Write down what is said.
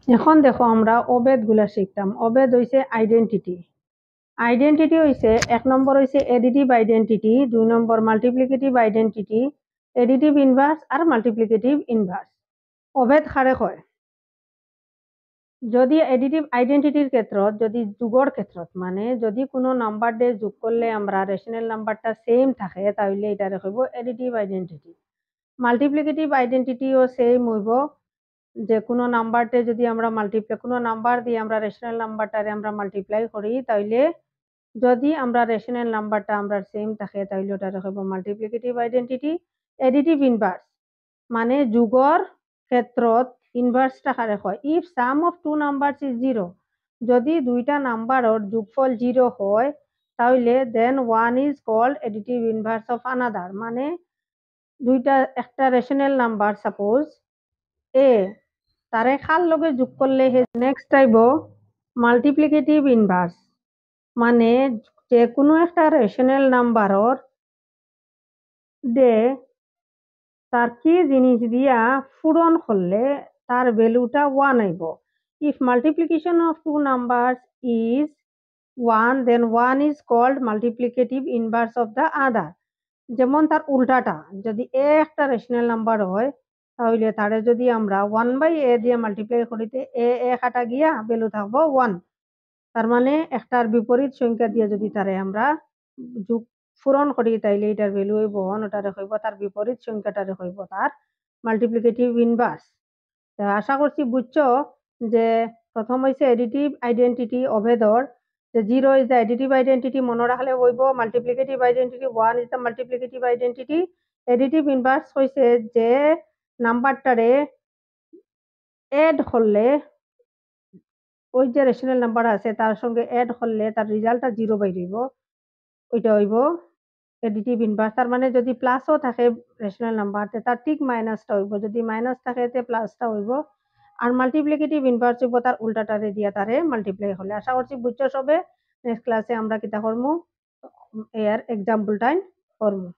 এখন দেখো আমরা অবেদগুলা শিখতাম। অবেদ হইছে আইডেন্টিটি। আইডেন্টিটি হইছে 1 নম্বর হইছে এডিটিভ আইডেন্টিটি, 2 নম্বর মাল্টিপ্লিকেটিভ আইডেন্টিটি, এডিটিভ ইনভার্স আর মাল্টিপ্লিকেটিভ ইনভার্স। অবেদ খারে কয় যদি এডিটিভ আইডেন্টিটির ক্ষেত্রত যদি যুগর ক্ষেত্রত মানে যদি কোনো নাম্বার দিয়ে যোগ করলে আমরা রেশনাল নাম্বারটা সেম থাকে তাহলে এটারে কইব এডিটিভ আইডেন্টিটি। মাল্টিপ্লিকেটিভ আইডেন্টিটিও সেম হইব, যে কোনো নাম্বারতে যদি আমরা কোনো নাম্বার দিয়ে আমরা রেশনাল নাম্বারটারে আমরা মাল্টিপ্লাই করি তাহলে যদি আমরা রেশনাল নাম্বারটা আমরা সেম থাকে তাহলে ওটারে কইব মাল্টিপ্লিকেটিভ আইডেন্টিটি। এডিটিভ ইনভার্স মানে যুগর ক্ষেত্রত ইনভার্সটা কারে কয় if sum of two numbers is 0, যদি দুইটা নাম্বারর যোগফল 0 হয় তাহলে then one is called additive inverse of another. মানে দুইটা একটা রেশনাল নাম্বার সাপোজ এ তারে খাল লগে যোগ করলে নেক্সট আইব মাল্টিপ্লিকেটিভ ইনভার্স, মানে যে কোনো একটা রেশনাল নাম্বারর দে তার কি জিনিস দিয়া পূরণ করলে তার ভ্যালুটা 1 আইব। If multiplication of two numbers is 1 then 1 is called multiplicative inverse of the other. যেমন তার উল্টাটা, যদি এ একটা রেশনাল নাম্বার হয় তাহলে তারে যদি আমরা 1/a দিয়ে মাল্টিপ্লাই করিতে এ কাটা গিয়া ভ্যালু থাকবো 1। তার মানে একটার বিপরীত সংখ্যা দিয়ে যদি তারে আমরা যোগ পূরণ করি তাইলে এটার ভ্যালু হইব 1, ওটারে হইব তার বিপরীত সংখ্যাটারে হইব তার মাল্টিপ্লিকেটিভ ইনভার্স। আশা করছি বুঝছো যে প্রথম হইছে এডিটিভ আইডেন্টিটি অভেদর, যে 0 ইজ দ্য এডিটিভ আইডেন্টিটি মনে রাখলে হইব, multiplicative identity 1 is the multiplicative identity. Additive inverse হইছে যে নাম্বারটারে এড করলে ওই যে রেশনাল নাম্বার আছে তার সঙ্গে এড করলে তার রেজাল্টটা 0 বাইরিব, ওইটা হইব এডিটিভ ইনভার্স। তার মানে যদি প্লাসও থাকে রেশনাল নাম্বার তার ঠিক মাইনাসটা হইব, যদি মাইনাস থাকে তে প্লাসটা হইব। আর মাল্টিপ্লিকেটিভ ইনভার্স হইব তার উল্টাটারে দিয়া তারে মাল্টিপ্লাই হলে। আশা করছি বুঝছো সবে। নেক্সট ক্লাসে আমরা কিতা করমু এর এক্সাম্পলটাই করমু।